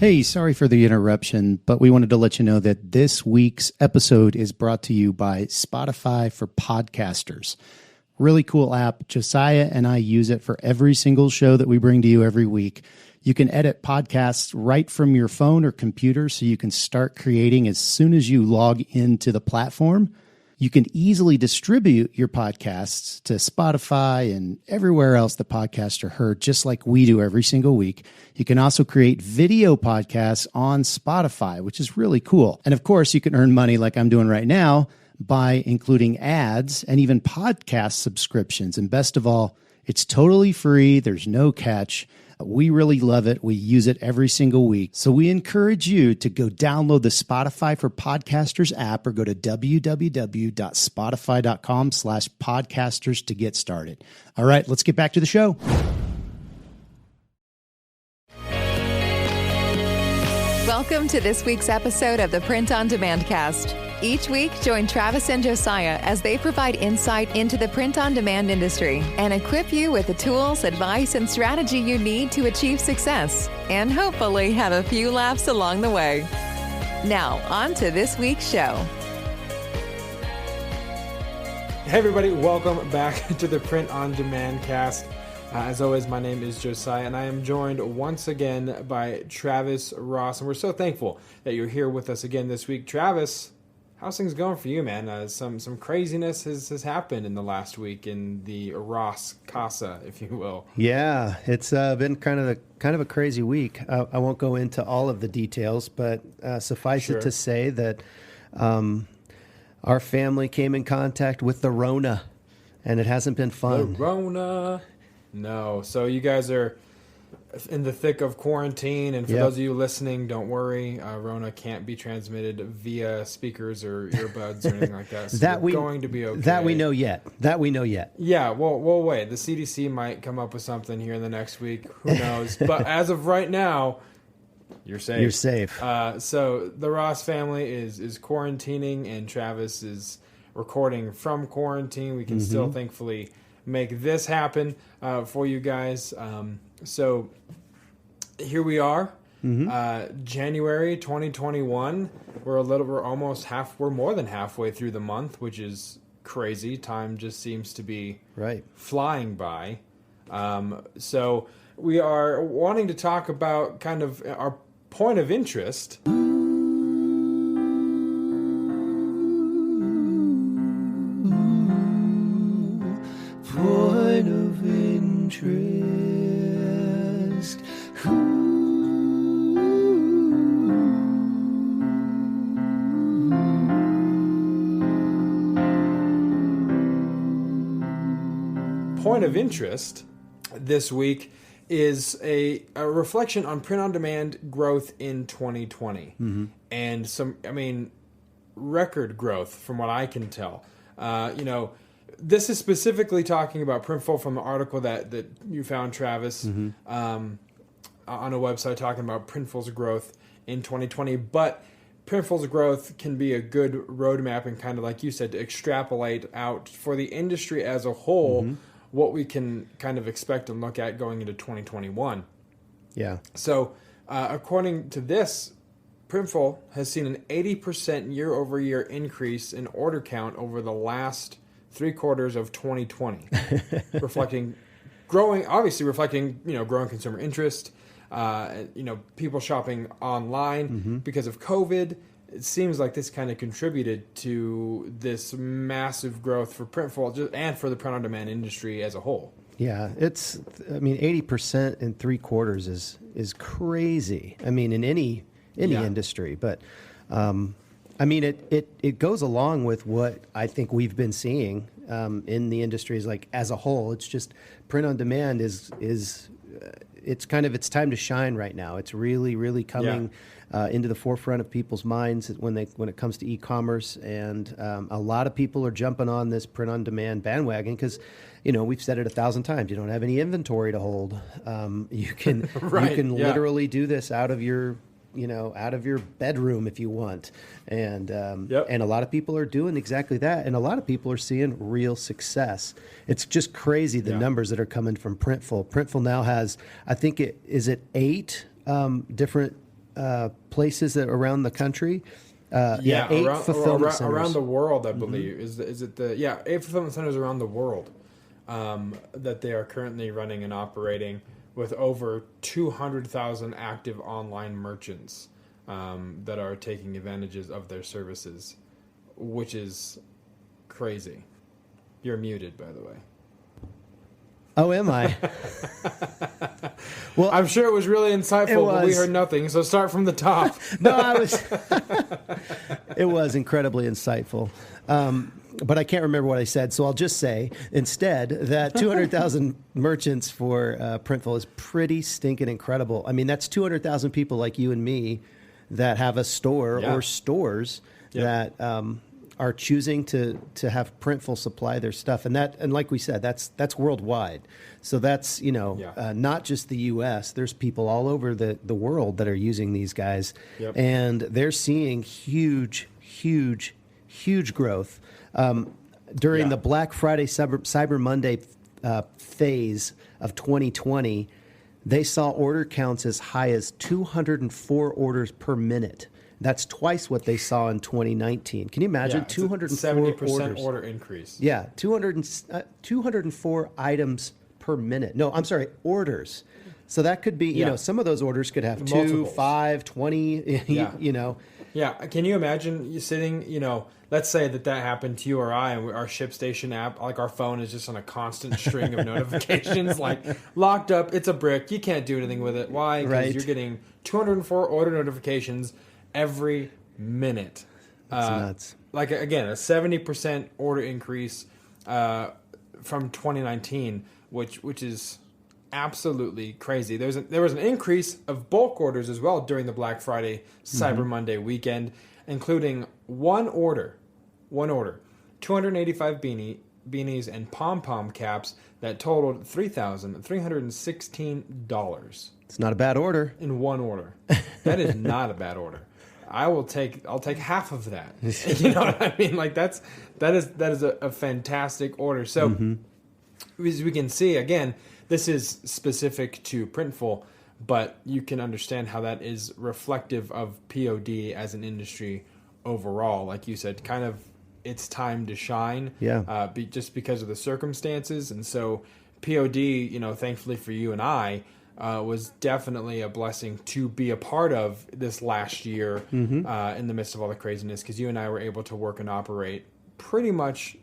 Hey, sorry for the interruption, but we wanted to let you know that this week's episode is brought to you by Spotify for Podcasters. Really cool app. Josiah and I use it for every single show that we bring to you every week. You can edit podcasts right from your phone or computer, so you can start creating as soon as you log into the platform. You can easily distribute your podcasts to Spotify and everywhere else the podcasts are heard, just like we do every single week. You can also create video podcasts on Spotify, which is really cool. And of course, you can earn money like I'm doing right now by including ads and even podcast subscriptions. And best of all, it's totally free. There's no catch. We really love it. We use it every single week. So we encourage you to go download the Spotify for Podcasters app or go to www.spotify.com/podcasters to get started. All right, let's get back to the show. Welcome to this week's episode of the Print on Demand Cast. Each week, join Travis and Josiah as they provide insight into the print-on-demand industry and equip you with the tools, advice, and strategy you need to achieve success and hopefully have a few laughs along the way. Now, on to this week's show. Hey everybody, welcome back to the Print on Demand Cast. As always, my name is Josiah, and I am joined once again by Travis Ross, and we're so thankful that you're here with us again this week. Travis, how's things going for you, man? Some craziness has happened in the last week in the Ross Casa, if you will. Yeah, it's been kind of a crazy week. I won't go into all of the details, but suffice it to say that our family came in contact with the Rona, and it hasn't been fun. The Rona. No. So you guys are in the thick of quarantine, and for those of you listening, don't worry. Rona can't be transmitted via speakers or earbuds or anything like that. So going to be okay. That we know yet. Yeah, well, wait. The CDC might come up with something here in the next week. Who knows? But as of right now, you're safe. You're safe. So the Ross family is quarantining, and Travis is recording from quarantine. We can still thankfully make this happen for you guys. So here we are, January 2021. We're more than halfway through the month, which is crazy. Time just seems to be flying by. So we are wanting to talk about kind of our point of interest. Point of interest. Point of interest this week is a reflection on print-on-demand growth in 2020. And record growth from what I can tell. This is specifically talking about Printful from the article that you found, Travis, on a website talking about Printful's growth in 2020. But Printful's growth can be a good roadmap and kind of, like you said, to extrapolate out for the industry as a whole what we can kind of expect and look at going into 2021. Yeah. So according to this, Printful has seen an 80% year-over-year increase in order count over the last 3 quarters of 2020, reflecting growing consumer interest, people shopping online because of COVID. It seems like this kind of contributed to this massive growth for Printful and for the print-on-demand industry as a whole. Yeah, 80% in 3 quarters is crazy. I mean, in any industry, but it goes along with what I think we've been seeing in the industries like as a whole. It's just print on demand is it's time to shine right now. It's really, really coming into the forefront of people's minds when it comes to e-commerce, and a lot of people are jumping on this print on demand bandwagon because, we've said it 1,000 times. You don't have any inventory to hold. You can literally do this out of your bedroom if you want. And and a lot of people are doing exactly that. And a lot of people are seeing real success. It's just crazy the numbers that are coming from Printful. Printful now has, I think is it 8 different places around the country. Eight fulfillment centers around the world, I believe. Is it the 8 fulfillment centers around the world that they are currently running and operating with over 200,000 active online merchants that are taking advantages of their services, which is crazy. You're muted, by the way. Oh, am I? Well, I'm sure it was really insightful, but we heard nothing. So start from the top. No, I was. It was incredibly insightful, but I can't remember what I said. So I'll just say instead that 200,000 merchants for Printful is pretty stinking incredible. I mean, that's 200,000 people like you and me that have a store or stores that are choosing to have Printful supply their stuff, and like we said, that's worldwide. So that's not just the U.S. There's people all over the world that are using these guys, and they're seeing huge growth during the Black Friday Cyber Monday phase of 2020. They saw order counts as high as 204 orders per minute. That's twice what they saw in 2019. Can you imagine? 204 70% order increase. Yeah, 204 items per minute. No, I'm sorry, orders. So that could be, some of those orders could have multiples. 2, 5, 20, Yeah, can you imagine you sitting, let's say that happened to you or I, and our ShipStation app, like our phone is just on a constant string of notifications, like locked up, it's a brick, you can't do anything with it. Why? Because you're getting 204 order notifications every minute. That's nuts. Like, again, a 70% order increase from 2019, which is absolutely crazy. There was an increase of bulk orders as well during the Black Friday Cyber Monday weekend, including one order, 285 beanies and pom-pom caps that totaled $3,316. It's not a bad order. In one order. That is not a bad order. I'll take half of that. You know what I mean? Like that is a fantastic order. So as we can see, again, this is specific to Printful, but you can understand how that is reflective of P.O.D. as an industry overall. Like you said, kind of it's time to shine. Yeah. Just because of the circumstances, and so P.O.D. Thankfully for you and I. Was definitely a blessing to be a part of this last year in the midst of all the craziness, because you and I were able to work and operate pretty much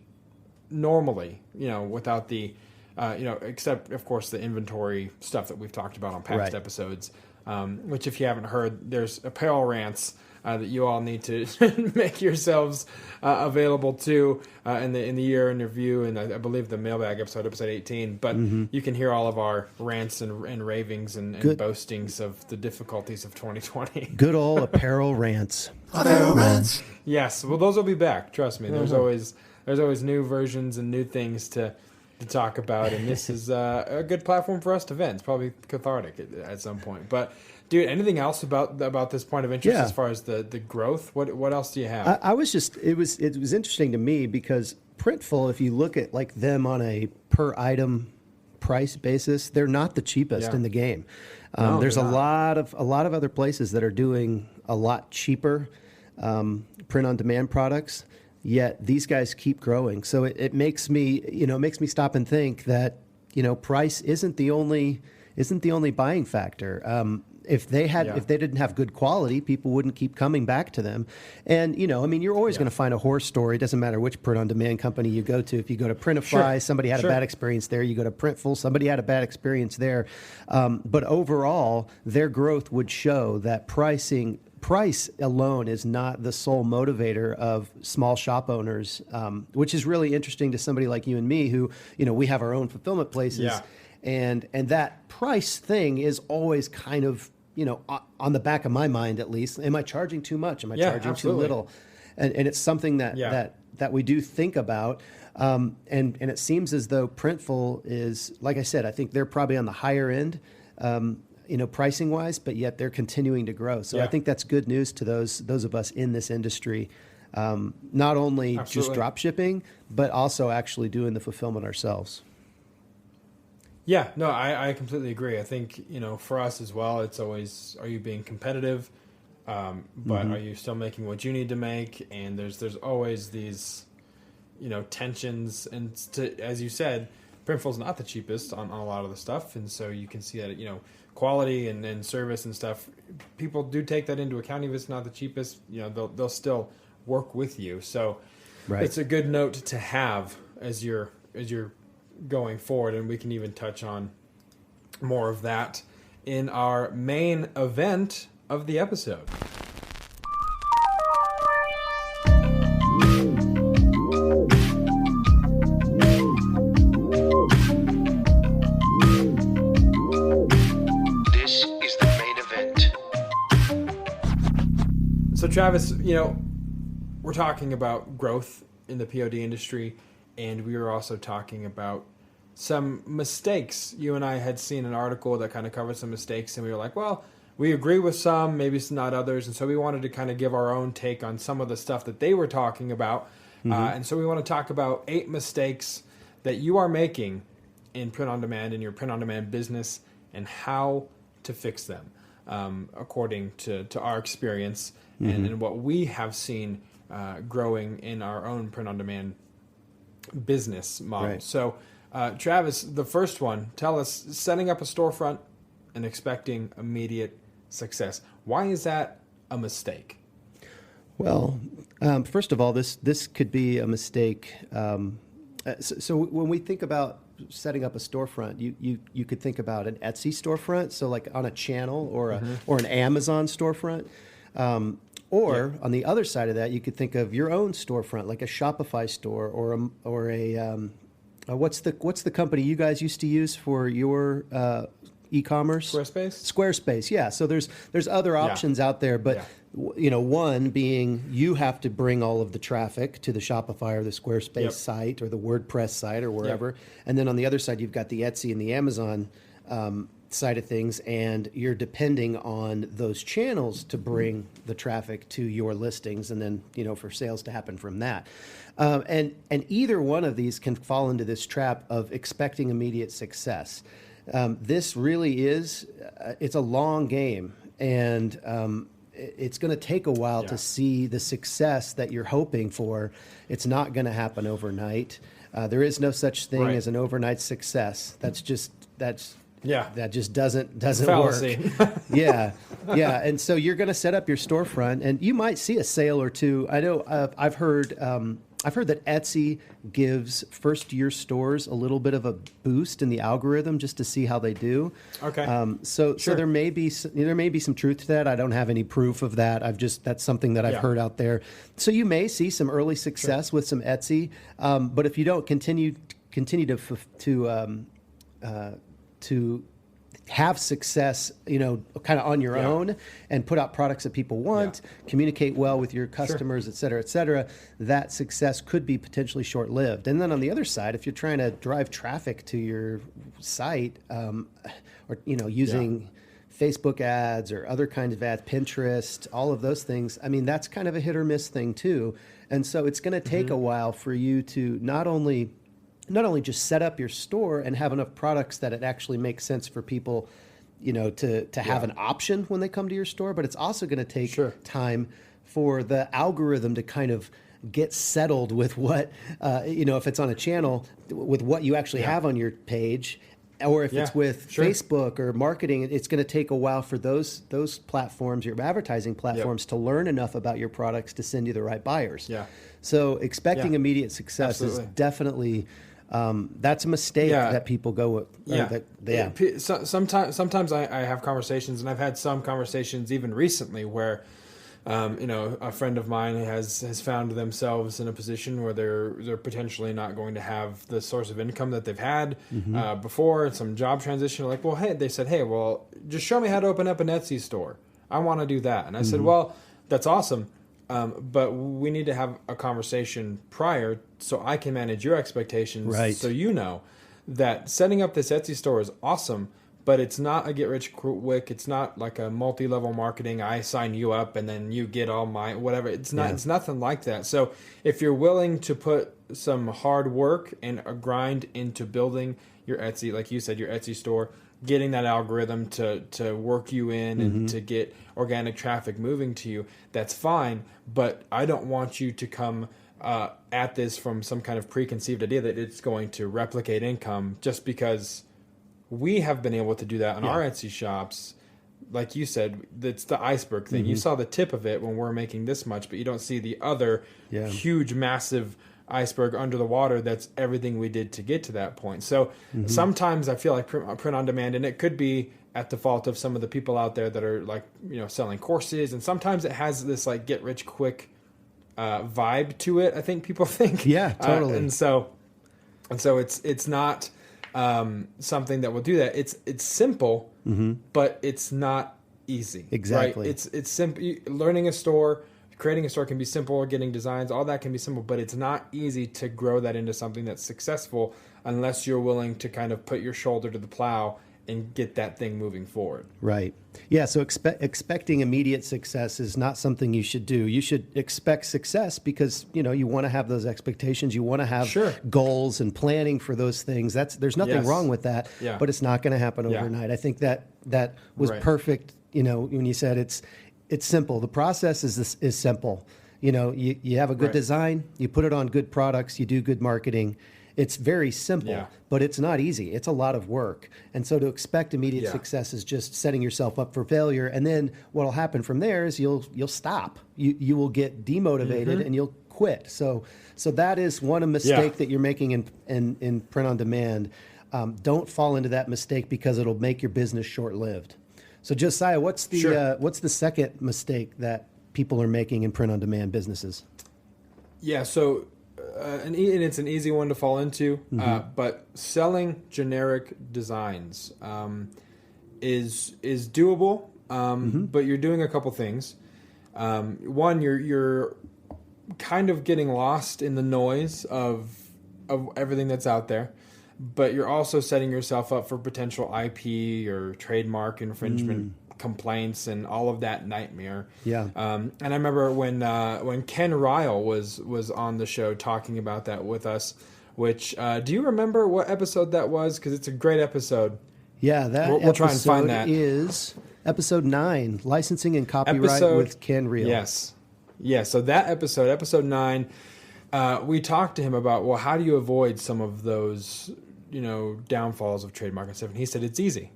normally, without the, except, of course, the inventory stuff that we've talked about on past episodes, which if you haven't heard, there's apparel rants that you all need to make yourselves available to in the year in review, and I believe the mailbag episode 18. But you can hear all of our rants and ravings and boastings of the difficulties of 2020. Good old apparel rants. Apparel rants. Yes, well, those will be back. Trust me. There's always new versions and new things to talk about, and this is a good platform for us to vent. It's probably cathartic at some point, but. Dude, anything else about this point of interest as far as the growth? What else do you have? I was just it was interesting to me because Printful, if you look at like them on a per item price basis, they're not the cheapest in the game. There's a lot of other places that are doing a lot cheaper print on demand products. Yet these guys keep growing, so it makes me stop and think that price isn't the only buying factor. If they didn't have good quality, people wouldn't keep coming back to them. And, you're always going to find a horror story. It doesn't matter which print-on-demand company you go to. If you go to Printify, somebody had a bad experience there. You go to Printful, somebody had a bad experience there. But overall, their growth would show that price alone is not the sole motivator of small shop owners, which is really interesting to somebody like you and me who, we have our own fulfillment places. Yeah. And that price thing is always kind of, on the back of my mind at least. Am I charging too much? Am I charging too little? And it's something that we do think about. And it seems as though Printful is, like I said, I think they're probably on the higher end, pricing wise, but yet they're continuing to grow. So I think that's good news to those of us in this industry. Not only just drop shipping, but also actually doing the fulfillment ourselves. Yeah, no, I completely agree. I think, for us as well, it's always, are you being competitive? but are you still making what you need to make? And there's always these, tensions. And as you said, Printful's not the cheapest on a lot of the stuff, and so you can see that quality and service and stuff. People do take that into account. Even if it's not the cheapest, they'll still work with you. So it's a good note to have as you're going forward, and we can even touch on more of that in our main event of the episode. This is the main event. So Travis, we're talking about growth in the P.O.D. industry, and we were also talking about some mistakes. You and I had seen an article that kind of covered some mistakes, and we were like, well, we agree with some, maybe not others, and so we wanted to kind of give our own take on some of the stuff that they were talking about. And so we want to talk about 8 mistakes that you are making in print-on-demand, in your print-on-demand business, and how to fix them according to our experience and what we have seen growing in our own print-on-demand business model. Right. So, Travis, the first one, tell us, setting up a storefront and expecting immediate success. Why is that a mistake? Well, first of all, this could be a mistake. So when we think about setting up a storefront, you could think about an Etsy storefront, so like on a channel or an Amazon storefront. Or on the other side of that, you could think of your own storefront, like a Shopify store or a what's the company you guys used to use for your e-commerce? Squarespace, yeah. So there's other options out there, but one being you have to bring all of the traffic to the Shopify or the Squarespace site or the WordPress site or wherever, and then on the other side you've got the Etsy and the Amazon side of things, and you're depending on those channels to bring the traffic to your listings, and then for sales to happen from that. And either one of these can fall into this trap of expecting immediate success. This really is it's a long game, and it's going to take a while to see the success that you're hoping for. It's not going to happen overnight. There is no such thing as an overnight success. That just doesn't work. Yeah. And so you're going to set up your storefront, and you might see a sale or two. I know I've heard that Etsy gives first-year stores a little bit of a boost in the algorithm just to see how they do. Okay. So there may be some truth to that. I don't have any proof of that. That's something that I've heard out there. So you may see some early success with some Etsy, but if you don't continue to have success, kind of on your own and put out products that people want, communicate well with your customers, et cetera, that success could be potentially short-lived. And then on the other side, if you're trying to drive traffic to your site, or, using Facebook ads or other kinds of ads, Pinterest, all of those things, I mean, that's kind of a hit or miss thing too. And so it's going to take a while for you to not only just set up your store and have enough products that it actually makes sense for people, to have an option when they come to your store, but it's also going to take time for the algorithm to kind of get settled with what, if it's on a channel, with what you actually have on your page, or if it's with Facebook or marketing. It's going to take a while for those platforms, your advertising platforms, to learn enough about your products to send you the right buyers. Yeah. So expecting immediate success is definitely... that's a mistake that people go with. Sometimes I have conversations, and I've had some conversations even recently where, a friend of mine has found themselves in a position where they're potentially not going to have the source of income that they've had before. Some job transition. Like, they said, just show me how to open up an Etsy store. I want to do that. And I said, well, that's awesome. But we need to have a conversation prior so I can manage your expectations. Right. So that setting up this Etsy store is awesome, but it's not a get-rich-quick. It's not like a multi-level marketing. I sign you up and then you get all my whatever. It's not. It's nothing like that. So if you're willing to put some hard work and a grind into building your Etsy, like you said, your Etsy store, getting that algorithm to work you in and to get organic traffic moving to you, that's fine. But I don't want you to come at this from some kind of preconceived idea that it's going to replicate income, just because we have been able to do that in our Etsy shops. Like you said, it's the iceberg thing. You saw the tip of it when we're making this much, but you don't see the other huge, massive iceberg under the water. That's everything we did to get to that point. So sometimes I feel like print on demand, and it could be at the fault of some of the people out there that are like, selling courses. And sometimes it has this like get rich quick vibe to it. I think people think. Yeah, totally. And so it's not something that will do that. It's simple, but it's not easy. Exactly. Right? It's simple. Learning a store, creating a store can be simple. Getting designs, all that can be simple, but it's not easy to grow that into something that's successful unless you're willing to kind of put your shoulder to the plow and get that thing moving forward. Right. Yeah. So expecting immediate success is not something you should do. You should expect success because, you want to have those expectations. You want to have goals and planning for those things. There's nothing wrong with that, but it's not going to happen overnight. I think that was perfect. When you said it's simple. The process is simple. You have a good design, you put it on good products, you do good marketing. It's very simple, but it's not easy. It's a lot of work. And so to expect immediate success is just setting yourself up for failure. And then what will happen from there is you'll stop. You will get demotivated and you'll quit. So that is one mistake that you're making in print on demand. Don't fall into that mistake because it'll make your business short-lived. So Josiah, what's the second mistake that people are making in print on demand businesses? Yeah, so and it's an easy one to fall into, but selling generic designs is doable, but you're doing a couple things. One, you're kind of getting lost in the noise of everything that's out there, but you're also setting yourself up for potential IP or trademark infringement complaints and all of that nightmare. Yeah. And I remember when Ken Ryle was on the show talking about that with us, which do you remember what episode that was? Because it's a great episode. Yeah, we'll try and find that. Is episode 9, licensing and copyright with Ken Ryle. Yes. Yeah, so that episode 9, we talked to him about, well, how do you avoid some of those, downfalls of trademark and stuff? And he said, it's easy.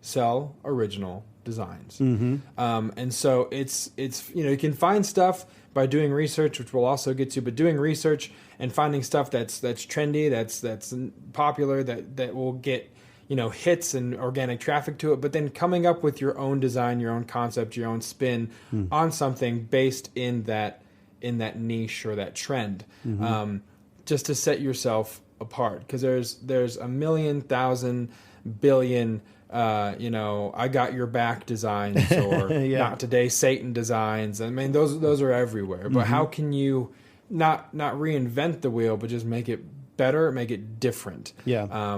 Sell original designs. And so it's you can find stuff by doing research, which will also get you, but doing research and finding stuff that's trendy, that's popular, that will get hits and organic traffic to it, but then coming up with your own design, your own concept, your own spin on something based in that niche or that trend, just to set yourself apart, because there's a million, thousand, billion I got your back designs, or not today Satan designs. I mean, those are everywhere. But how can you not reinvent the wheel, but just make it better, make it different? Yeah.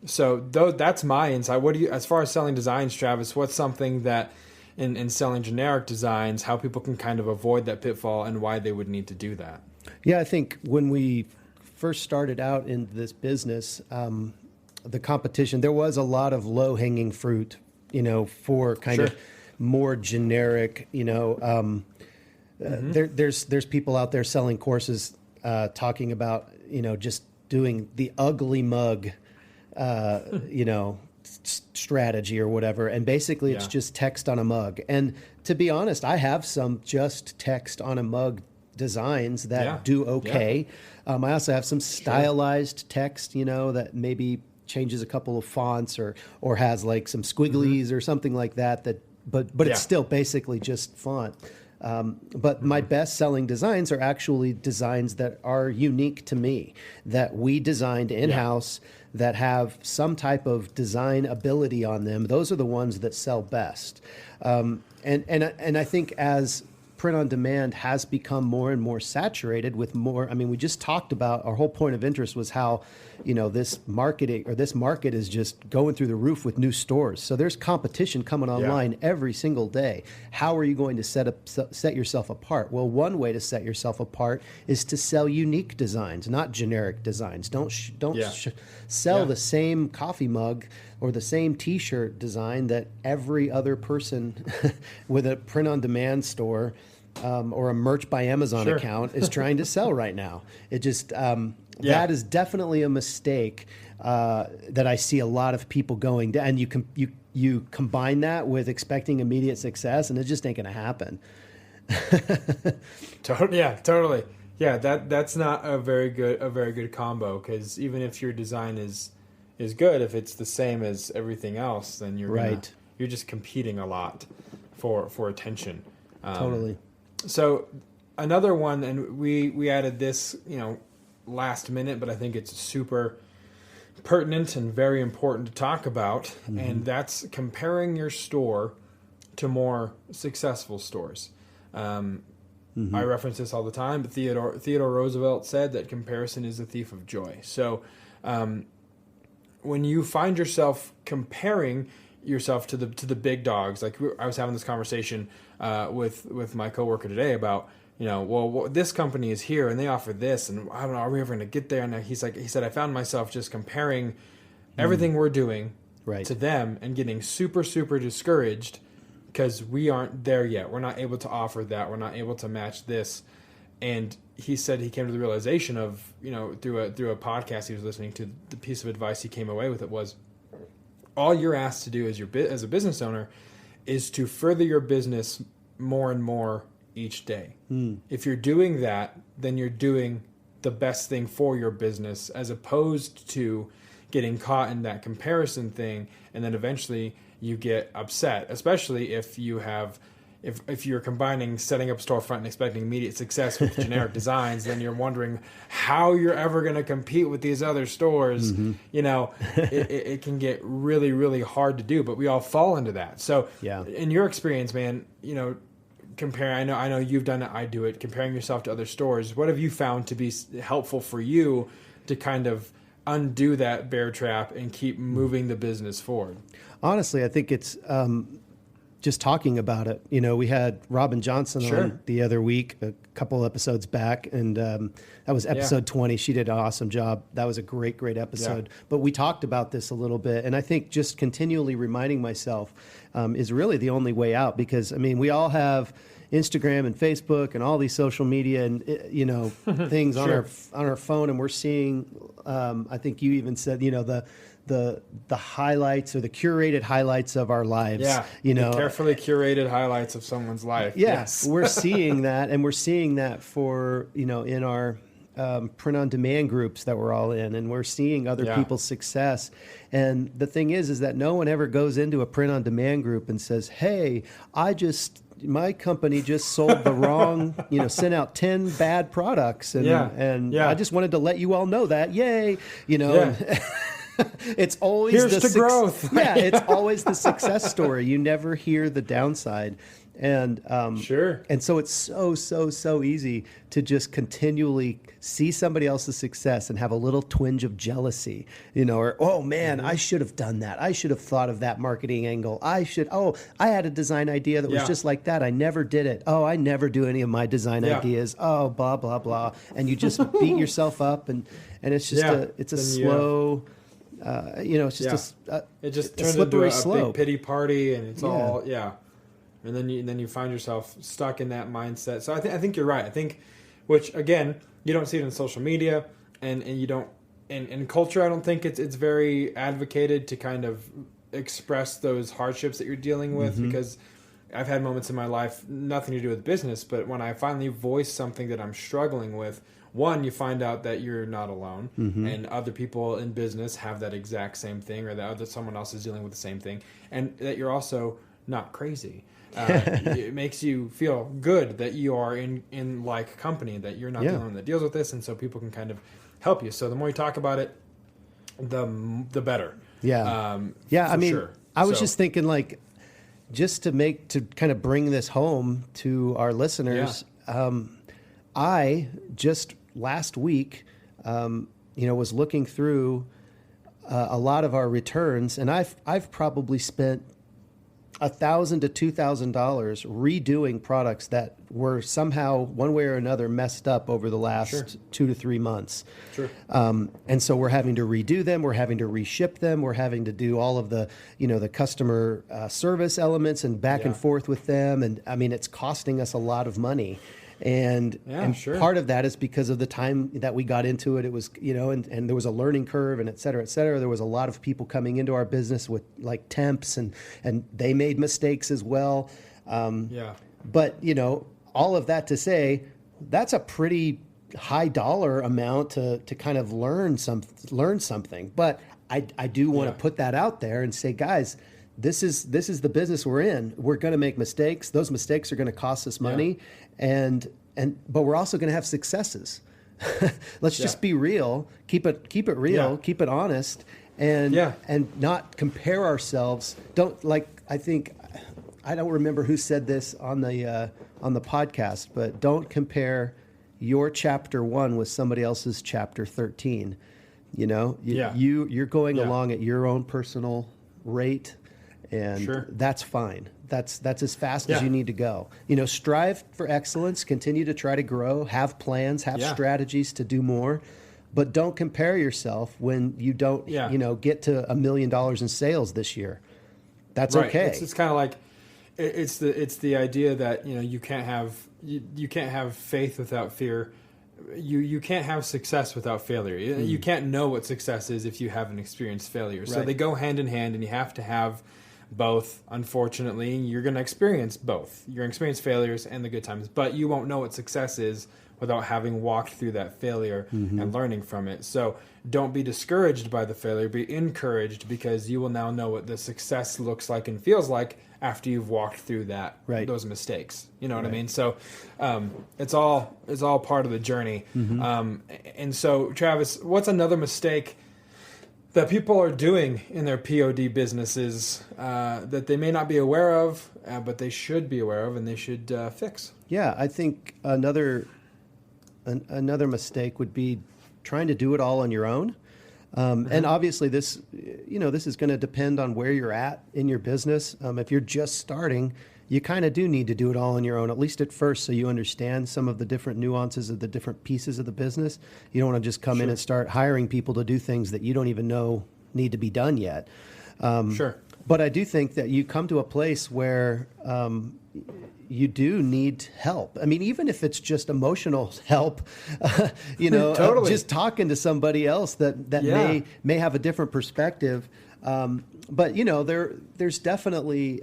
So that's my insight. What do you, as far as selling designs, Travis? What's something that in selling generic designs, how people can kind of avoid that pitfall and why they would need to do that? Yeah, I think when we first started out in this business, the competition, there was a lot of low-hanging fruit, for kind of more generic, there's people out there selling courses talking about, just doing the ugly mug, strategy or whatever. And basically it's just text on a mug. And to be honest, I have some just text on a mug designs that do okay. I also have some stylized text, that maybe changes a couple of fonts or has like some squigglies or something like that, but it's still basically just font. But my best selling designs are actually designs that are unique to me, that we designed in-house, that have some type of design ability on them. Those are the ones that sell best. And I think as print on demand has become more and more saturated with more, we just talked about, our whole point of interest was how, this market is just going through the roof with new stores. So there's competition coming online every single day. How are you going to set yourself apart? Well, one way to set yourself apart is to sell unique designs, not generic designs. Don't sell the same coffee mug or the same T-shirt design that every other person with a print-on-demand store or a Merch by Amazon account is trying to sell right now. It just that is definitely a mistake that I see a lot of people going down. And you combine that with expecting immediate success, and it just ain't going to happen. Totally. Yeah, that's not a very good combo, because even if your design is good, if it's the same as everything else, then you're just competing a lot for attention. Totally. So another one, and we added this, last minute, but I think it's super pertinent and very important to talk about, and that's comparing your store to more successful stores. I reference this all the time, but Theodore Roosevelt said that comparison is the thief of joy. So when you find yourself comparing yourself to the big dogs, like I was having this conversation with my coworker today about, this company is here and they offer this, and I don't know, are we ever going to get there? And he said, I found myself just comparing everything we're doing to them and getting super, super discouraged because we aren't there yet. We're not able to offer that. We're not able to match this. And he said he came to the realization of, through a podcast he was listening to, the piece of advice he came away with it was, all you're asked to do as a business owner is to further your business more and more each day. If you're doing that, then you're doing the best thing for your business, as opposed to getting caught in that comparison thing, and then eventually you get upset, especially if you're combining setting up a storefront and expecting immediate success with generic designs. Then you're wondering how you're ever going to compete with these other stores. It can get really, really hard to do, but we all fall into that. So in your experience, man, I know you've done it, I do it, comparing yourself to other stores. What have you found to be helpful for you to kind of undo that bear trap and keep moving the business forward? Honestly, I think it's just talking about it. We had Robin Johnson on the other week, a couple episodes back, and that was episode 20. She did an awesome job. That was a great, great episode. But we talked about this a little bit, and I think just continually reminding myself is really the only way out, because, we all have Instagram and Facebook and all these social media and things on our phone, and we're seeing. I think you even said the highlights or the curated highlights of our lives. The carefully curated highlights of someone's life. Yes, we're seeing that, and we're seeing that for in our print on demand groups that we're all in, and we're seeing other people's success. And the thing is that no one ever goes into a print on demand group and says, "Hey, my company just sold the wrong, sent out 10 bad products, and I just wanted to let you all know that, yay, It's always here's growth. It's always the success story. You never hear the downside. And and so it's so easy to just continually see somebody else's success and have a little twinge of jealousy, or, oh man, I should have done that. I should have thought of that marketing angle. I had a design idea that was just like that. I never did it. Oh, I never do any of my design ideas. Oh, blah, blah, blah. And you just beat yourself up, and it's just it's a slow, it's just it just a turns slippery into a slope. big pity party, and it's all and then you find yourself stuck in that mindset. So I think you're right. I think, which again, you don't see it in social media, and you don't in culture. I don't think it's very advocated to kind of express those hardships that you're dealing with, because I've had moments in my life, nothing to do with business, but when I finally voice something that I'm struggling with, one, you find out that you're not alone, and other people in business have that exact same thing, or that someone else is dealing with the same thing, and that you're also not crazy. It makes you feel good that you are in like company, that you're not the only one that deals with this, and so people can kind of help you. So the more you talk about it, the better. Sure. I was just thinking, like, just to kind of bring this home to our listeners. I just last week, was looking through a lot of our returns, and I've probably spent $1,000 to $2,000 redoing products that were somehow one way or another messed up over the last 2 to 3 months. Sure. And so we're having to redo them. We're having to reship them. We're having to do all of the, the customer service elements and back and forth with them. And I mean, it's costing us a lot of money. And part of that is because of the time that we got into it. It was, and there was a learning curve and et cetera, et cetera. There was a lot of people coming into our business with like temps and they made mistakes as well. But, all of that to say, that's a pretty high dollar amount to kind of learn something. But I do want to put that out there and say, guys, this is the business we're in. We're going to make mistakes. Those mistakes are going to cost us money, but we're also going to have successes. Let's just be real. Keep it real. Keep it honest, and not compare ourselves. I don't remember who said this on the podcast, but don't compare your chapter 1 with somebody else's chapter 13. You're going along at your own personal rate. And that's fine. That's as fast as you need to go. Strive for excellence, continue to try to grow, have plans, have strategies to do more, but don't compare yourself when you don't, get to $1 million in sales this year. That's okay. It's kind of like, it's the idea that, you can't have faith without fear. You can't have success without failure. You can't know what success is if you haven't experienced failure. So they go hand in hand, and you have to have both. Unfortunately, you're going to experience both. You're going to experience failures and the good times, but you won't know what success is without having walked through that failure and learning from it. So don't be discouraged by the failure. Be encouraged, because you will now know what the success looks like and feels like after you've walked through those mistakes. You know what I mean? So it's all part of the journey. And so, Travis, what's another mistake that people are doing in their P.O.D. businesses that they may not be aware of, but they should be aware of and they should fix? Yeah, I think another mistake would be trying to do it all on your own. And obviously this is going to depend on where you're at in your business. If you're just starting, you kind of do need to do it all on your own, at least at first, so you understand some of the different nuances of the different pieces of the business. You don't want to just come in and start hiring people to do things that you don't even know need to be done yet. But I do think that you come to a place where you do need help. I mean, even if it's just emotional help, totally. Just talking to somebody else that may have a different perspective. But there's definitely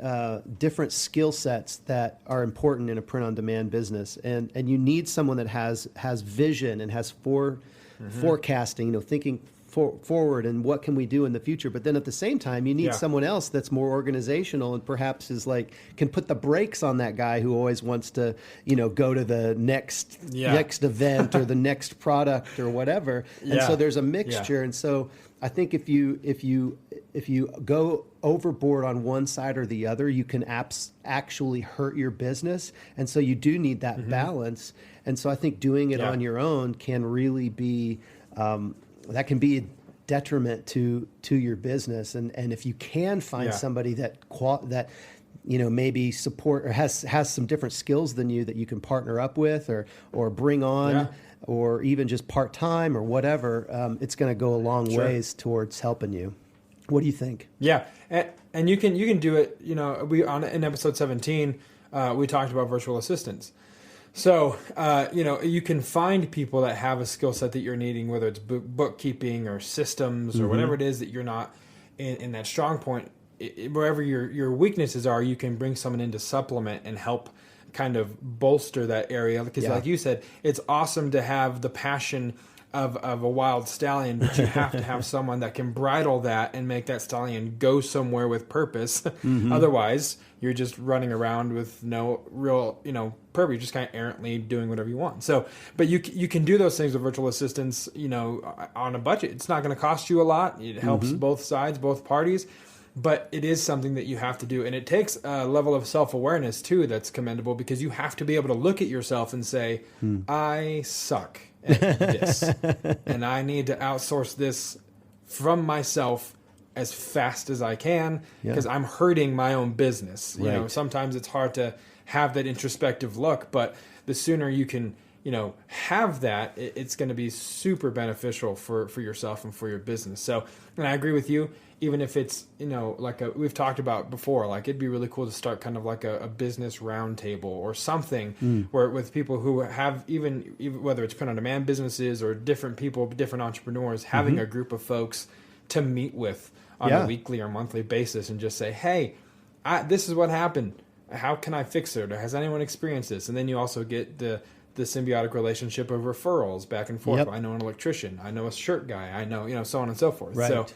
different skill sets that are important in a print-on-demand business, and you need someone that has vision and has forecasting, thinking forward and what can we do in the future. But then at the same time, you need someone else that's more organizational and perhaps can put the brakes on that guy who always wants to, go to the next event or the next product or whatever. And so there's a mixture. And so I think if you go overboard on one side or the other, you can actually hurt your business. And so you do need that balance. And so I think doing it on your own can really be that can be a detriment to your business. And if you can find somebody that maybe support or has some different skills than you that you can partner up with or bring on. Or even just part-time or whatever, it's going to go a long ways towards helping you. What do you think? Yeah, and you can do it. In episode 17, we talked about virtual assistants. So, you can find people that have a skill set that you're needing, whether it's bookkeeping or systems or whatever it is that you're not in that strong point. Wherever your weaknesses are, you can bring someone in to supplement and help kind of bolster that area, because like you said, it's awesome to have the passion of a wild stallion, but you have to have someone that can bridle that and make that stallion go somewhere with purpose. Otherwise, you're just running around with no real, purpose. You're just kind of errantly doing whatever you want. So, but you can do those things with virtual assistants, on a budget. It's not going to cost you a lot. It helps both sides, both parties. But it is something that you have to do. And it takes a level of self-awareness, too, that's commendable, because you have to be able to look at yourself and say, I suck at this. And I need to outsource this from myself as fast as I can because I'm hurting my own business. You know, sometimes it's hard to have that introspective look, but the sooner you can, have that, it's going to be super beneficial for yourself and for your business. So, and I agree with you, even if it's, like we've talked about before, like it'd be really cool to start kind of like a business roundtable or something where with people who have even whether it's print on demand businesses or different people, different entrepreneurs, having a group of folks to meet with on a weekly or monthly basis and just say, hey, this is what happened. How can I fix it? Or has anyone experienced this? And then you also get the symbiotic relationship of referrals back and forth. Well, I know an electrician. I know a shirt guy. I know, so on and so forth. Right. So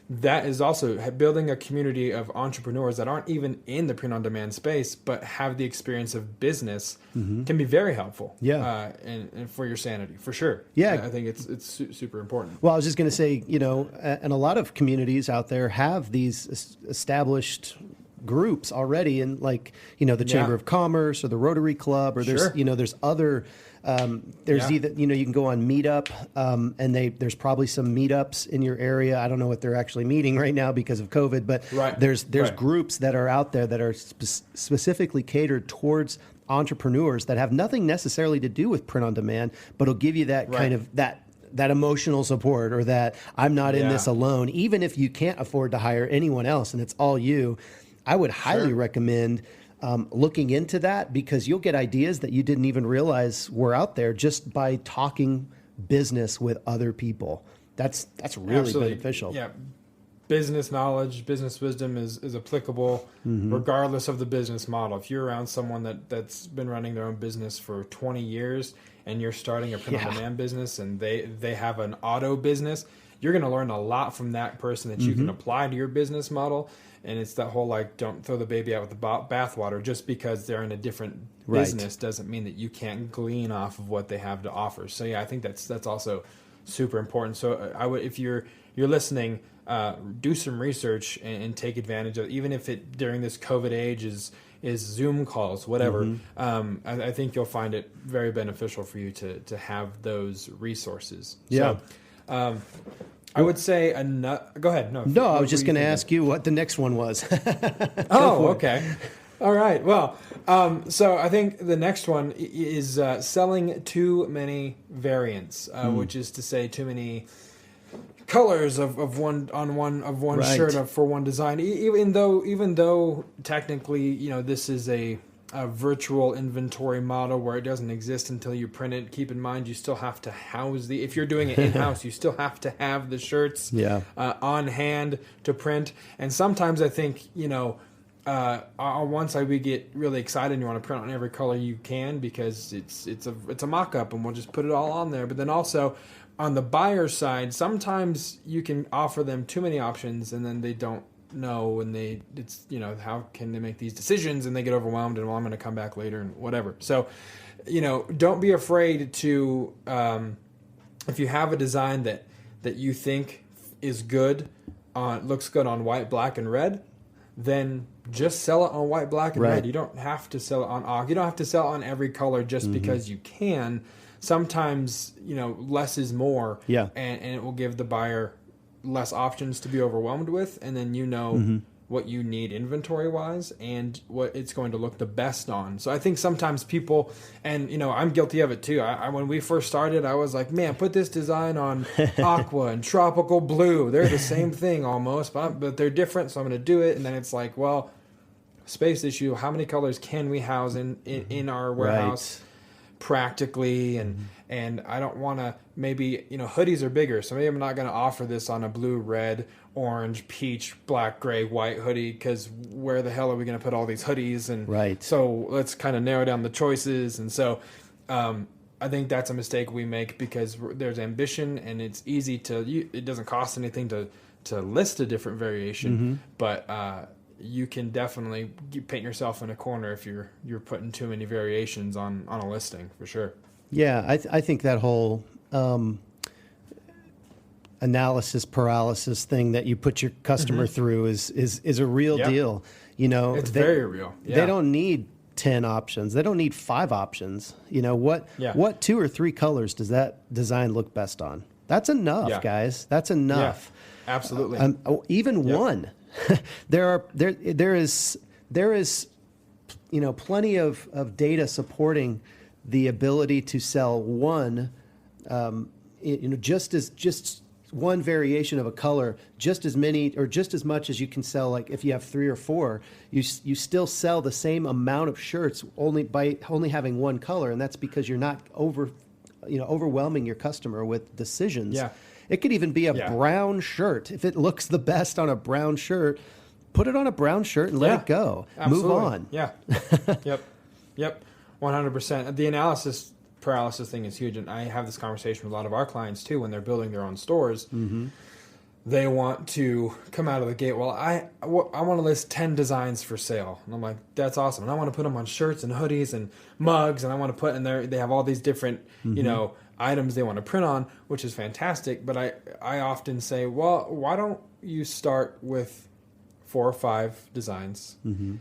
that is also building a community of entrepreneurs that aren't even in the print-on-demand space, but have the experience of business can be very helpful. Yeah. And for your sanity, for sure. Yeah. I think it's super important. Well, I was just going to say, and a lot of communities out there have these established groups already in the Chamber of Commerce or the Rotary Club or there's there's other either you can go on Meetup and there's probably some meetups in your area. I don't know what they're actually meeting right now because of COVID, but there's groups that are out there that are specifically catered towards entrepreneurs that have nothing necessarily to do with print on demand, but will give you that kind of that emotional support or that I'm not in this alone, even if you can't afford to hire anyone else and it's all you. I would highly recommend looking into that because you'll get ideas that you didn't even realize were out there just by talking business with other people. That's really beneficial. Yeah. Business knowledge, business wisdom is applicable regardless of the business model. If you're around someone that's been running their own business for 20 years and you're starting a print-on-demand business and they have an auto business, you're going to learn a lot from that person that you can apply to your business model. And it's that whole don't throw the baby out with the bathwater. Just because they're in a different business doesn't mean that you can't glean off of what they have to offer. So I think that's also super important. So I would, if you're listening, do some research and take advantage of it. Even if it during this COVID age is Zoom calls, whatever. I think you'll find it very beneficial for you to have those resources. Yeah. So, I would say go ahead. No, I was just going to ask you what the next one was. Okay. All right. Well, so I think the next one is selling too many variants, which is to say too many colors of one shirt for one design. Even though technically, this is a virtual inventory model where it doesn't exist until you print it. Keep in mind, you still have to house if you're doing it in-house, you still have to have the shirts on hand to print. And sometimes I think, on one side we get really excited and you want to print on every color you can because it's a mock-up and we'll just put it all on there. But then also on the buyer side, sometimes you can offer them too many options and then they don't know and how can they make these decisions and they get overwhelmed and I'm going to come back later and whatever. So don't be afraid to if you have a design that you think is good looks good on white, black, and red, then just sell it on white, black, and red. You don't have to sell it on you don't have to sell it on every color just because you can. Sometimes less is more, and it will give the buyer less options to be overwhelmed with, and then what you need inventory wise and what it's going to look the best on. So I think sometimes people, and I'm guilty of it too. I when we first started, I was like, man, put this design on aqua and tropical blue. They're the same thing almost, but they're different. So I'm going to do it. And then it's like, well, space issue. How many colors can we house in our warehouse? Practically, and I don't want to, maybe hoodies are bigger, so maybe I'm not going to offer this on a blue, red, orange, peach, black, gray, white hoodie, because where the hell are we going to put all these hoodies? And so let's kind of narrow down the choices. And so I think that's a mistake we make because there's ambition and it's easy it doesn't cost anything to list a different variation, but you can definitely paint yourself in a corner if you're putting too many variations on a listing, for sure. Yeah, I think that whole analysis paralysis thing that you put your customer through is a real deal. It's very real. Yeah. They don't need 10 options. They don't need 5 options. What 2 or 3 colors does that design look best on? That's enough, Yeah. guys. That's enough. Yeah, absolutely. Even one. there is plenty of data supporting the ability to sell one, just one variation of a color, just as many or just as much as you can sell. Like if you have 3 or 4, you still sell the same amount of shirts only by having one color, and that's because you're not overwhelming your customer with decisions. Yeah. It could even be a brown shirt. If it looks the best on a brown shirt, put it on a brown shirt and let it go. Absolutely. Move on. Yeah. Yep. 100%. The analysis paralysis thing is huge, and I have this conversation with a lot of our clients too when they're building their own stores. Mm-hmm. They want to come out of the gate, well, I want to list 10 designs for sale. And I'm like, that's awesome. And I want to put them on shirts and hoodies and mugs, and I want to put in there, they have all these different, items they want to print on, which is fantastic. But I often say, well, why don't you start with 4 or 5 designs? Mm-hmm.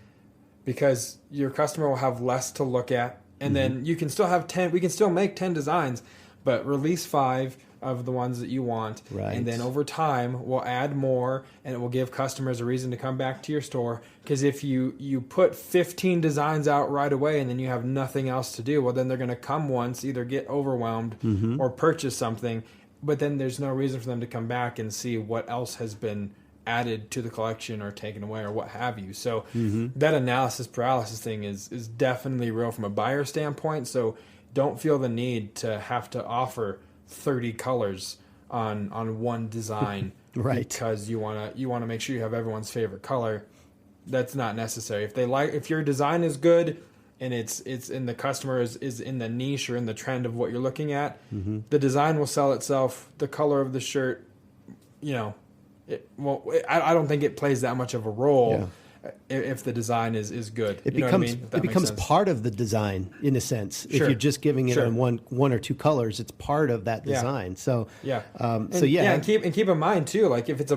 Because your customer will have less to look at. And then you can still have 10, we can still make 10 designs, but release 5 of the ones that you want. Right. And then over time, we'll add more, and it will give customers a reason to come back to your store. Because if you put 15 designs out right away and then you have nothing else to do, well, then they're going to come once, either get overwhelmed or purchase something. But then there's no reason for them to come back and see what else has been added to the collection or taken away or what have you. So that analysis paralysis thing is definitely real from a buyer standpoint. So don't feel the need to have to offer 30 colors on one design right, because you want to make sure you have everyone's favorite color. That's not necessary. If your design is good and it's in the customer is in the niche or in the trend of what you're looking at, the design will sell itself. The color of the shirt, I don't think it plays that much of a role if the design is good. It becomes part of the design in a sense. Sure. If you're just giving it in one or 2 colors, it's part of that design. So and keep in mind too, like if it's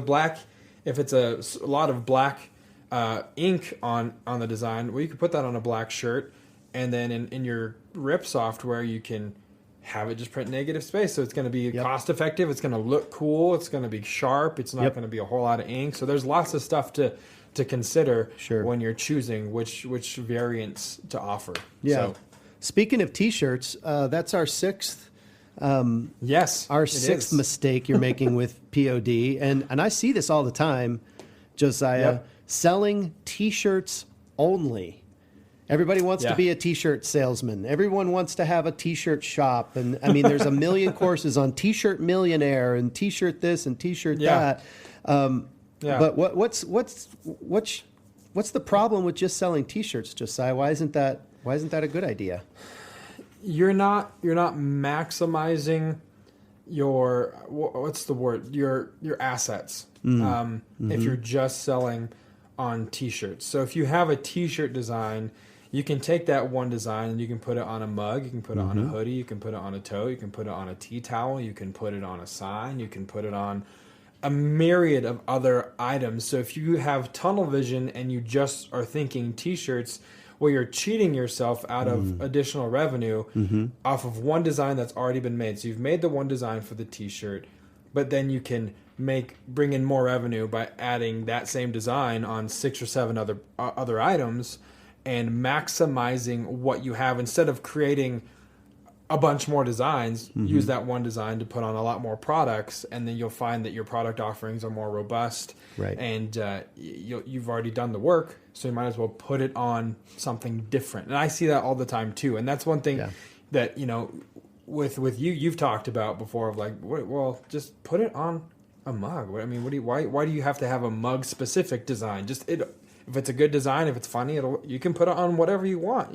a lot of black ink on the design, well, you can put that on a black shirt, and then in your RIP software you can have it just print negative space. So it's going to be cost effective. It's going to look cool. It's going to be sharp. It's not going to be a whole lot of ink. So there's lots of stuff to consider when you're choosing which variants to offer. Yeah. So, speaking of T-shirts, that's our 6th. Our 6th mistake you're making with P.O.D. And I see this all the time, Josiah, selling T-shirts only. Everybody wants to be a T-shirt salesman. Everyone wants to have a T-shirt shop. And I mean, there's a million courses on T-shirt millionaire and T-shirt this and T-shirt that. But what's the problem with just selling T-shirts, Josiah? Why isn't that a good idea? You're not maximizing your your assets if you're just selling on T-shirts. So if you have a T-shirt design, you can take that one design and you can put it on a mug, you can put it on a hoodie, you can put it on a tote, you can put it on a tea towel, you can put it on a sign, you can put it on a myriad of other items. So if you have tunnel vision and you just are thinking T-shirts, well, you're cheating yourself out of additional revenue off of one design that's already been made. So you've made the one design for the T-shirt, but then you can bring in more revenue by adding that same design on 6 or 7 other items and maximizing what you have instead of creating a bunch more designs. Use that one design to put on a lot more products, and then you'll find that your product offerings are more robust. Right. And you've already done the work, so you might as well put it on something different. And I see that all the time too. And that's one thing that with you've talked about before of like, well, just put it on a mug. I mean, why do you have to have a mug specific design? If it's a good design, if it's funny, you can put it on whatever you want,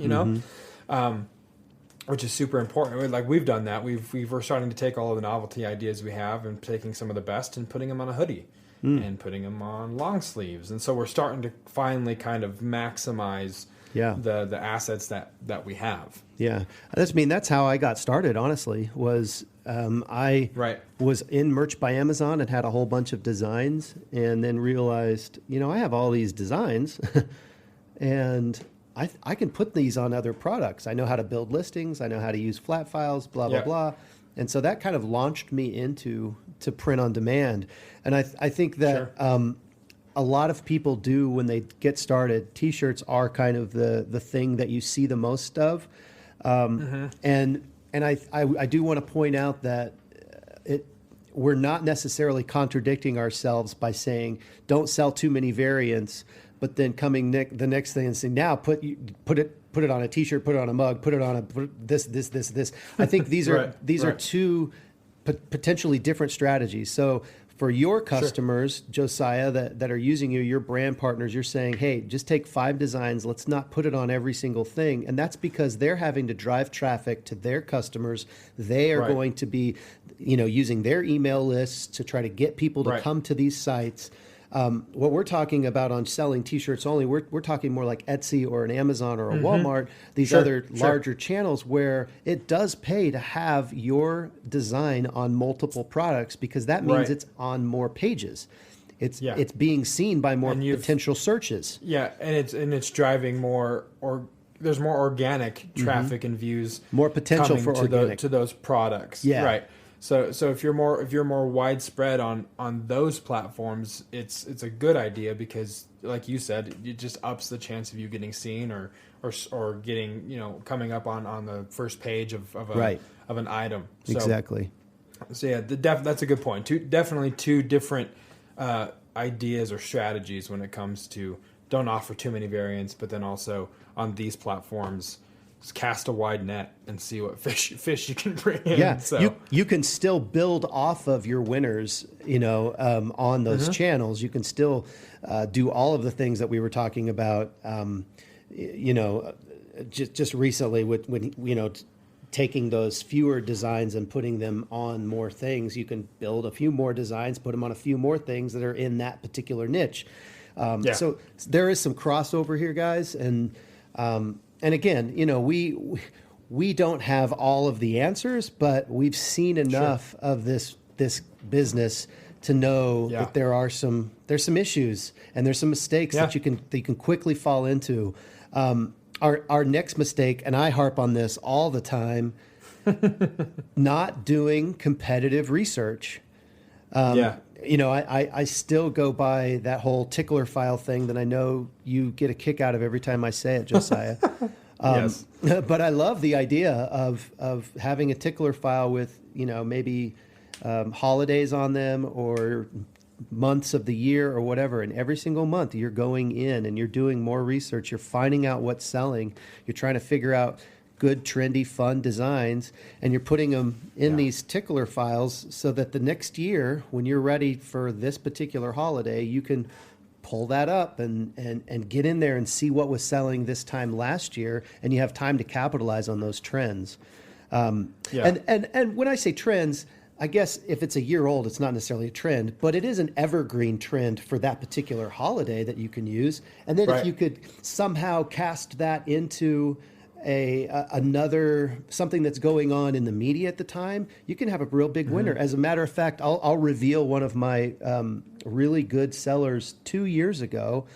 which is super important. Like we've done that. We're starting to take all of the novelty ideas we have and taking some of the best and putting them on a hoodie and putting them on long sleeves. And so we're starting to finally kind of maximize the assets that we have. Yeah. That's how I got started, honestly, was I was in Merch by Amazon and had a whole bunch of designs and then realized, I have all these designs and I can put these on other products. I know how to build listings. I know how to use flat files, blah, blah, blah. And so that kind of launched me into print on demand. And I think that a lot of people do when they get started. T-shirts are kind of the thing that you see the most of. And I do want to point out that we're not necessarily contradicting ourselves by saying don't sell too many variants, but then coming the next thing and saying now put it on a T-shirt, put it on a mug, put this. I think these are are two potentially different strategies. So for your customers, Josiah, that are using you, your brand partners, you're saying, hey, just take 5 designs. Let's not put it on every single thing. And that's because they're having to drive traffic to their customers. They are going to be, using their email lists to try to get people to come to these sites. What we're talking about on selling T-shirts only, we're talking more like Etsy or an Amazon or a Walmart, these other larger channels where it does pay to have your design on multiple products because that means it's on more pages. It's being seen by more potential searches. Yeah, and it's driving more there's more organic traffic and views, more potential for organic to those products. Yeah, right. So if you're more widespread on those platforms, it's a good idea because, like you said, it just ups the chance of you getting seen or getting coming up on the first page of an item. So, exactly. So yeah, that's a good point. Definitely two different ideas or strategies when it comes to don't offer too many variants, but then also on these platforms, just cast a wide net and see what fish you can bring in. Yeah, so you can still build off of your winners, on those channels. You can still do all of the things that we were talking about, just recently with taking those fewer designs and putting them on more things. You can build a few more designs, put them on a few more things that are in that particular niche. So there is some crossover here, guys, and again, we don't have all of the answers, but we've seen enough of this business to know that there's some issues and there's some mistakes that you can quickly fall into. Our next mistake, and I harp on this all the time, not doing competitive research. I still go by that whole tickler file thing that I know you get a kick out of every time I say it, Josiah. Yes. But I love the idea of having a tickler file with, maybe holidays on them or months of the year or whatever. And every single month you're going in and you're doing more research. You're finding out what's selling. You're trying to figure out good, trendy, fun designs, and you're putting them in these tickler files so that the next year, when you're ready for this particular holiday, you can pull that up and get in there and see what was selling this time last year, and you have time to capitalize on those trends. And when I say trends, I guess if it's a year old, it's not necessarily a trend, but it is an evergreen trend for that particular holiday that you can use. And then if you could somehow cast that into another something that's going on in the media at the time, you can have a real big winner. As a matter of fact, I'll reveal one of my really good sellers 2 years ago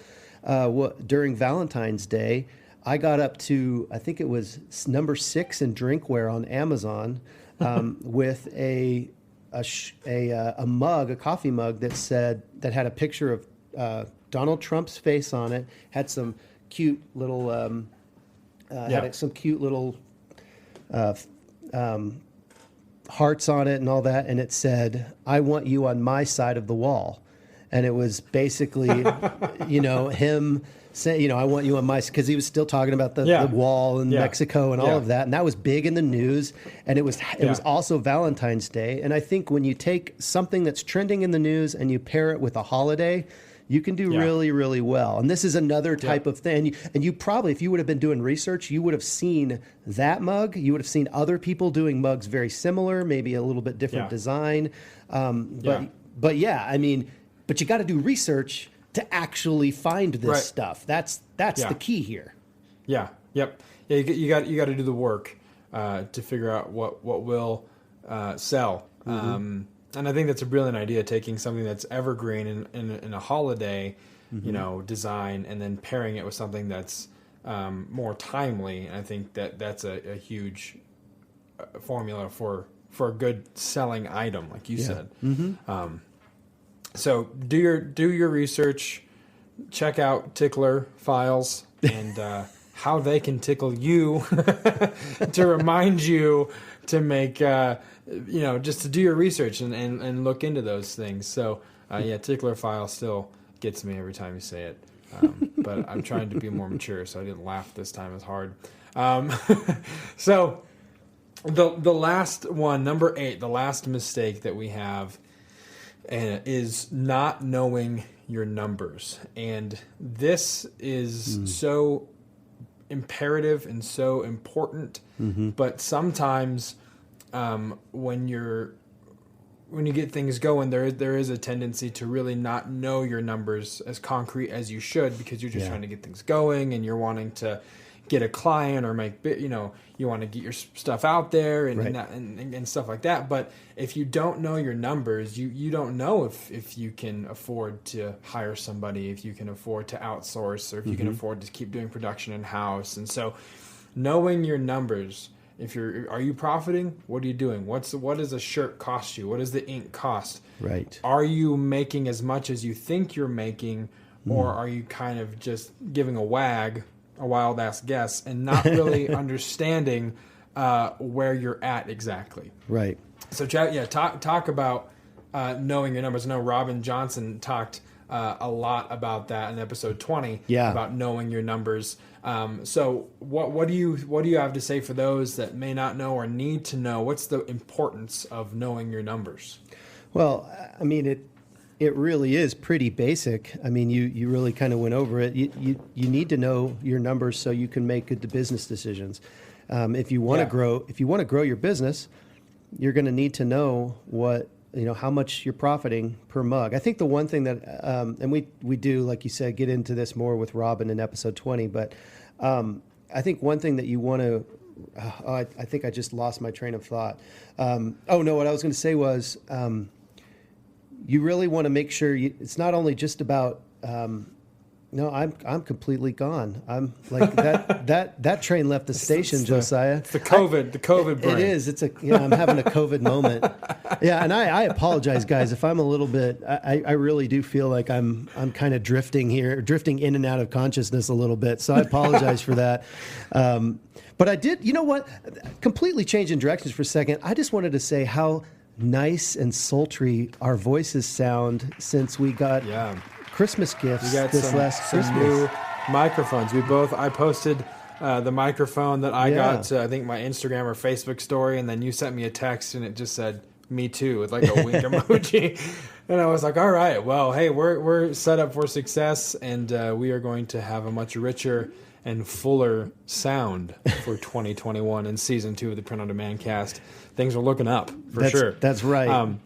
during Valentine's Day. I got up to, I think it was number 6 in drinkware on Amazon with a mug, a coffee mug that had a picture of Donald Trump's face on it, had some cute little had some cute little hearts on it and all that, and it said, "I want you on my side of the wall." And it was basically, him saying, "I want you on my," because he was still talking about the wall in Mexico and all of that, and that was big in the news. And it was also Valentine's Day. And I think when you take something that's trending in the news and you pair it with a holiday, you can do really, really well. And this is another type of thing. And you probably, if you would have been doing research, you would have seen that mug. You would have seen other people doing mugs very similar, maybe a little bit different design. But you got to do research to actually find this stuff. That's the key here. Yeah. Yep. Yeah. You got to do the work to figure out what will sell. And I think that's a brilliant idea, taking something that's evergreen in a holiday, design, and then pairing it with something that's more timely. And I think that's a huge formula for for a good selling item, like you said. Mm-hmm. So do your research, check out tickler files and how they can tickle you to remind you to make, just to do your research and look into those things. So tickler file still gets me every time you say it. But I'm trying to be more mature, so I didn't laugh this time as hard. So the last one, number 8, the last mistake that we have is not knowing your numbers. And this is so imperative and so important. But sometimes when you get things going, there is a tendency to really not know your numbers as concrete as you should, because you're just trying to get things going and you're wanting to get a client or you want to get your stuff out there and stuff like that. But if you don't know your numbers, you don't know if you can afford to hire somebody, if you can afford to outsource, or if you can afford to keep doing production in-house. And so knowing your numbers, are you profiting? What are you doing? What does a shirt cost you? What does the ink cost? Right. Are you making as much as you think you're making, or are you kind of just giving a wild ass guess, and not really understanding where you're at exactly? Right. So talk about knowing your numbers. I know Robin Johnson talked a lot about that in episode 20. About knowing your numbers. So what do you have to say for those that may not know or need to know? What's the importance of knowing your numbers? Well, I mean, it really is pretty basic. I mean, you really kind of went over it. You need to know your numbers so you can make good business decisions. If you want to grow your business, you're going to need to know how much you're profiting per mug. I think the one thing that, and we do, like you said, get into this more with Robin in episode 20, but I think one thing that you want to, I think I just lost my train of thought. What I was going to say was, you really want to make sure it's not only just about, I'm completely gone. I'm like that train left the station, Josiah. It's the COVID brain. It is. I'm having a COVID moment. Yeah, and I apologize, guys, if I'm a little bit. I really do feel like I'm kind of drifting in and out of consciousness a little bit. So I apologize for that. But I did. You know what? Completely changing directions for a second. I just wanted to say how nice and sultry our voices sound since we got Christmas gifts this last Christmas. New microphones. I posted the microphone that I got to, I think, my Instagram or Facebook story, and then you sent me a text and it just said "me too" with like a wink emoji, and I was like, all right, well, hey, we're set up for success, and we are going to have a much richer and fuller sound for 2021 and season 2 of the Print on Demand cast. Things are looking up for sure. That's right.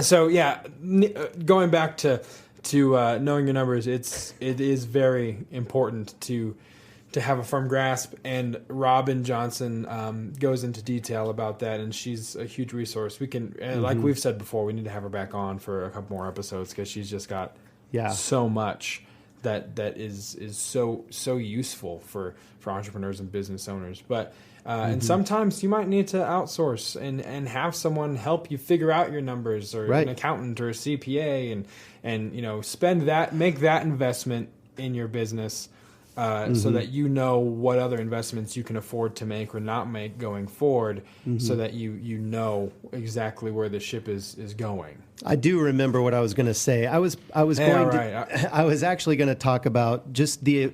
So going back to knowing your numbers, it is very important to have a firm grasp. And Robin Johnson goes into detail about that, and she's a huge resource. We can, like we've said before, we need to have her back on for a couple more episodes because she's just got so much that is so useful for entrepreneurs and business owners. But and sometimes you might need to outsource and have someone help you figure out your numbers, or an accountant or a CPA, and make that investment in your business so that you know what other investments you can afford to make or not make going forward, so that you know exactly where the ship is going. I do remember what I was going to say. I was actually going to talk about just the.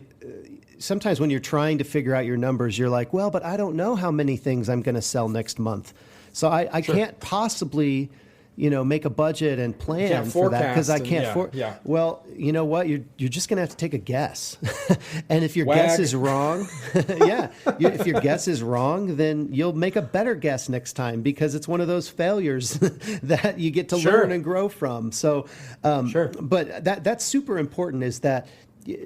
Sometimes when you're trying to figure out your numbers, you're like, well, but I don't know how many things I'm going to sell next month, so I can't possibly, make a budget and plan for that because I can't. Well, you know what? You're just going to have to take a guess, and if your guess is wrong, if your guess is wrong, then you'll make a better guess next time because it's one of those failures that you get to learn and grow from. So, but that's super important. Is that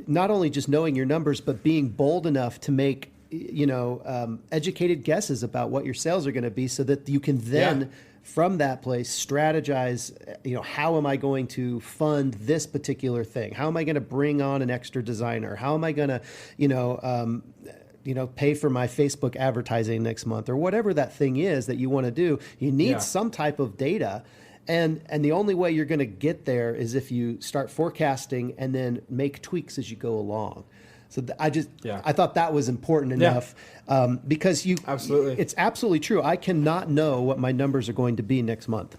not only just knowing your numbers, but being bold enough to make educated guesses about what your sales are going to be, so that you can then from that place strategize, how am I going to fund this particular thing? How am I going to bring on an extra designer? How am I going to, pay for my Facebook advertising next month, or whatever that thing is that you want to do. You need some type of data. And the only way you're going to get there is if you start forecasting and then make tweaks as you go along. So I thought that was important enough because it's absolutely true. I cannot know what my numbers are going to be next month,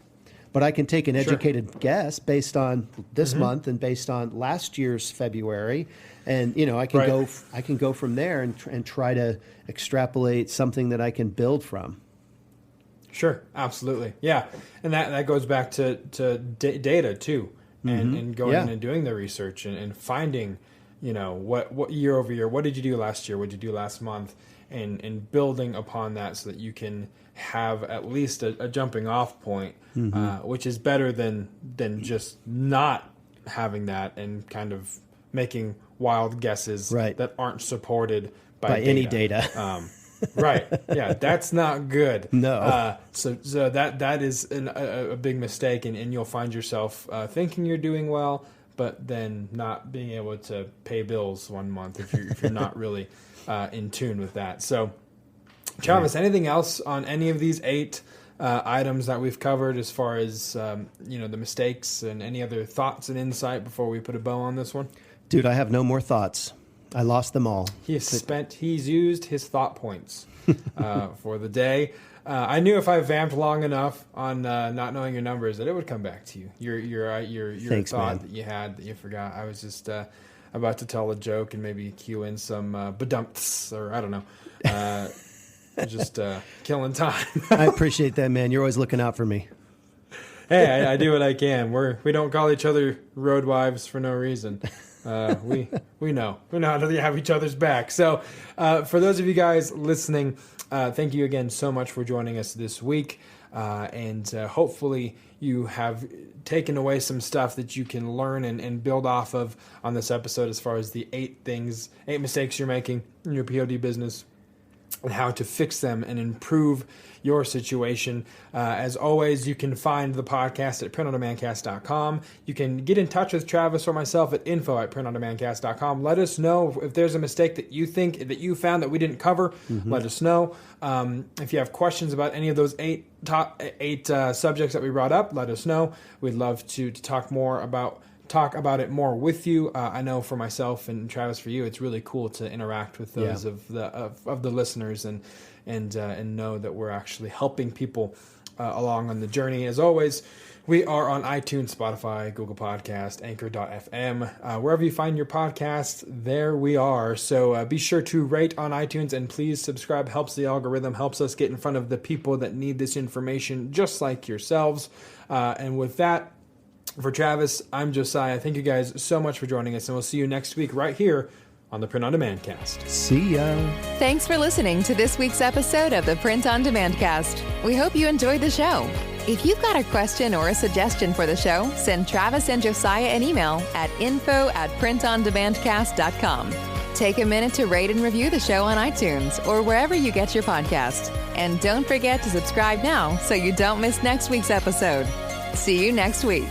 but I can take an educated guess based on this month and based on last year's February, and I can go from there and try to extrapolate something that I can build from. Sure, absolutely, yeah, and that goes back to data too, and going in and doing the research and finding. What year over year, what did you do last year? What did you do last month? And building upon that so that you can have at least a jumping off point, which is better than just not having that and kind of making wild guesses that aren't supported by any data. Right. Yeah, that's not good. No. So that is a big mistake, and you'll find yourself thinking you're doing well, but then not being able to pay bills one month if you're not really in tune with that. So, Travis, anything else on any of these 8 items that we've covered as far as the mistakes, and any other thoughts and insight before we put a bow on this one? Dude, I have no more thoughts. I lost them all. He's used his thought points for the day. I knew if I vamped long enough on not knowing your numbers that it would come back to you. Your Thanks, thought man. that you had that you forgot. I was just about to tell a joke and maybe cue in some badumps, or I don't know, just killing time. I appreciate that, man. You're always looking out for me. Hey, I do what I can. We don't call each other road wives for no reason. We know how to have each other's back. So for those of you guys listening, thank you again so much for joining us this week, and hopefully you have taken away some stuff that you can learn and build off of on this episode as far as the 8 mistakes you're making in your P.O.D. business and how to fix them and improve your situation. As always, you can find the podcast at printondemandcast.com. You can get in touch with Travis or myself at info@printondemandcast.com. Let us know if there's a mistake that you think that you found that we didn't cover. Let us know. If you have questions about any of those 8 subjects that we brought up, let us know. We'd love to talk about it more with you. I know for myself and Travis, for you, it's really cool to interact with those of the listeners and know that we're actually helping people along on the journey. As always, we are on iTunes, Spotify, Google Podcast, Anchor.fm. Wherever you find your podcast, there we are. So be sure to rate on iTunes and please subscribe. Helps the algorithm, helps us get in front of the people that need this information, just like yourselves. And with that, for Travis, I'm Josiah. Thank you guys so much for joining us, and we'll see you next week right here on the Print on Demand Cast. See ya. Thanks for listening to this week's episode of the Print on Demand Cast. We hope you enjoyed the show. If you've got a question or a suggestion for the show, send Travis and Josiah an email at info@printondemandcast.com. Take a minute to rate and review the show on iTunes or wherever you get your podcast. And don't forget to subscribe now so you don't miss next week's episode. See you next week.